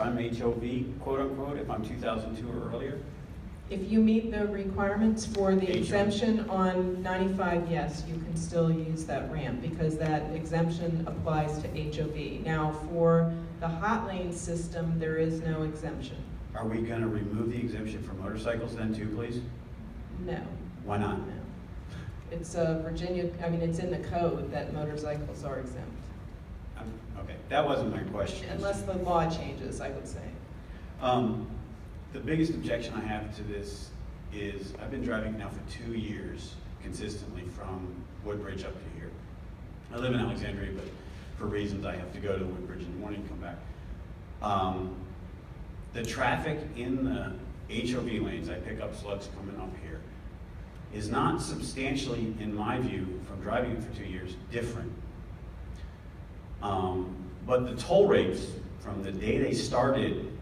I'm HOV, quote unquote, if I'm 2002 or earlier? If you meet the requirements for the HOV. exemption on 95, yes, you can still use that ramp because that exemption applies to HOV. Now, for the hot lane system, there is no exemption. Are we going to remove the exemption for motorcycles then too, please? No. Why not? No. It's Virginia, I mean, it's in the code that motorcycles are exempt. Okay, that wasn't my question. Unless the law changes, I would say. The biggest objection I have to this is I've been driving now for 2 years consistently from Woodbridge up to here. I live in Alexandria, but for reasons I have to go to Woodbridge in the morning and come back. The traffic in the HOV lanes, I pick up slugs coming up here, is not substantially, in my view, from driving it for 2 years, different. But the toll rates from the day they started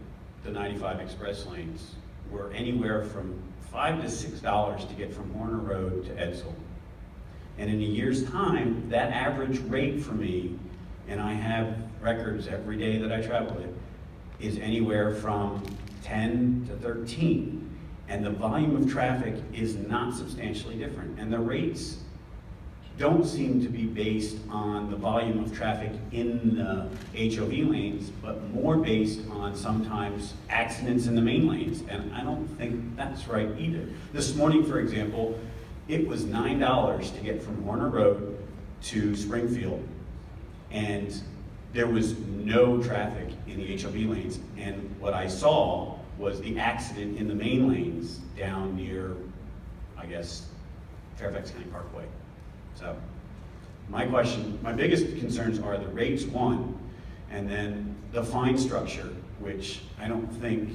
the 95 express lanes were anywhere from $5 to $6 to get from Horner Road to Edsel. And in a year's time, that average rate for me, and I have records every day that I travel it, is anywhere from 10 to 13. And the volume of traffic is not substantially different. And the rates don't seem to be based on the volume of traffic in the HOV lanes, but more based on sometimes accidents in the main lanes. And I don't think that's right either. This morning, for example, it was $9 to get from Horner Road to Springfield. And there was no traffic in the HOV lanes. And what I saw was the accident in the main lanes down near, I guess, Fairfax County Parkway. So my biggest concerns are the rates, one, and then the fine structure, which I don't think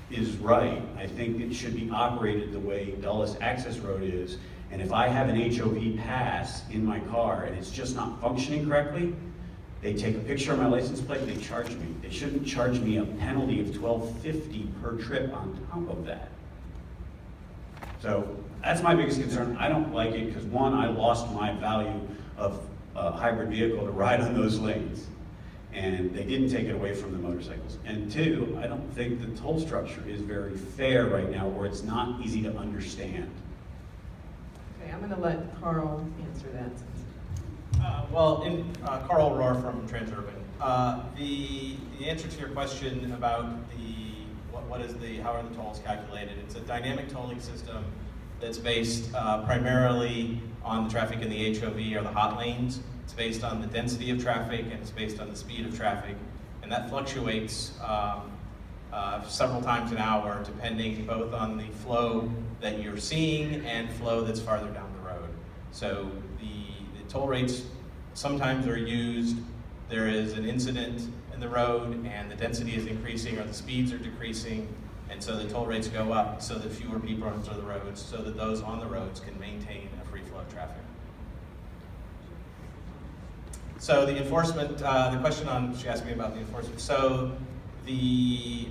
is right. I think it should be operated the way Dulles Access Road is. And if I have an HOV pass in my car and it's just not functioning correctly, they take a picture of my license plate and they charge me. They shouldn't charge me a penalty of $12.50 per trip on top of that. So that's my biggest concern. I don't like it because, one, I lost my value of a hybrid vehicle to ride on those lanes. And they didn't take it away from the motorcycles. And two, I don't think the toll structure is very fair right now, or it's not easy to understand. Okay, I'm going to let Carl answer that. Carl Rohr from Transurban. The answer to your question about how are the tolls calculated? It's a dynamic tolling system that's based primarily on the traffic in the HOV or the hot lanes. It's based on the density of traffic and it's based on the speed of traffic, and that fluctuates several times an hour depending both on the flow that you're seeing and flow that's farther down the road. So the toll rates sometimes are used, there is an incident in the road and the density is increasing or the speeds are decreasing, and so the toll rates go up so that fewer people are on the roads, so that those on the roads can maintain a free flow of traffic. So the enforcement, the question she asked me about the enforcement. So the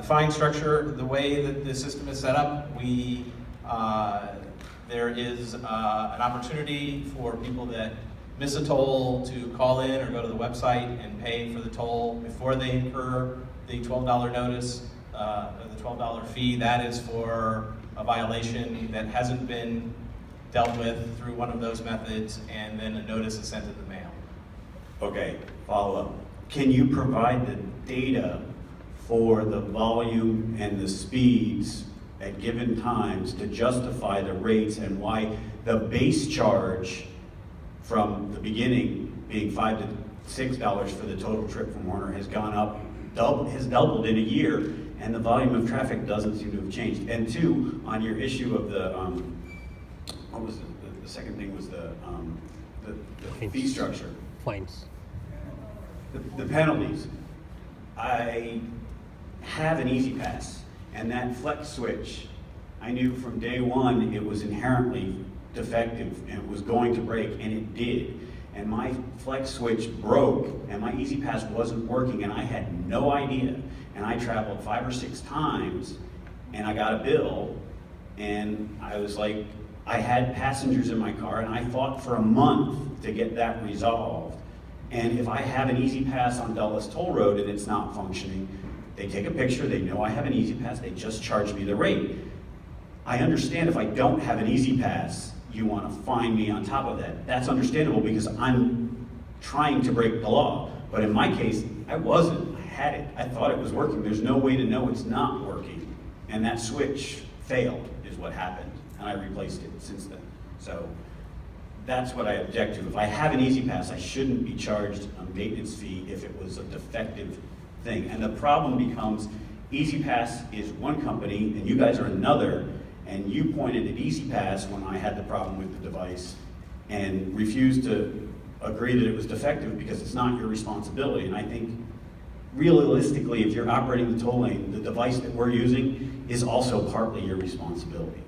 fine structure, the way that the system is set up, there is an opportunity for people that miss a toll to call in or go to the website and pay for the toll before they incur the $12 notice, the $12 fee. That is for a violation that hasn't been dealt with through one of those methods, and then a notice is sent in the mail. Okay, follow up. Can you provide the data for the volume and the speeds at given times to justify the rates and why the base charge from the beginning being $5 to $6 for the total trip from Warner has gone up, has doubled in a year, and the volume of traffic doesn't seem to have changed? And two, on your issue of the, what was the second thing was the fee structure. Fines. The penalties. I have an Easy Pass, and that flex switch, I knew from day one it was inherently defective and it was going to break, and it did. And my flex switch broke and my Easy Pass wasn't working, and I had no idea. And I traveled 5 or 6 times and I got a bill, and I was like, I had passengers in my car and I fought for a month to get that resolved. And if I have an Easy Pass on Dulles Toll Road and it's not functioning, they take a picture, they know I have an Easy Pass, they just charge me the rate. I understand if I don't have an Easy Pass, you want to fine me on top of that. That's understandable because I'm trying to break the law. But in my case, I wasn't. I had it. I thought it was working. There's no way to know it's not working. And that switch failed is what happened. And I replaced it since then. So that's what I object to. If I have an Easy Pass, I shouldn't be charged a maintenance fee if it was a defective thing. And the problem becomes Easy Pass is one company and you guys are another, and you pointed at Easy Pass when I had the problem with the device and refused to agree that it was defective because it's not your responsibility. And I think realistically, if you're operating the toll lane, the device that we're using is also partly your responsibility.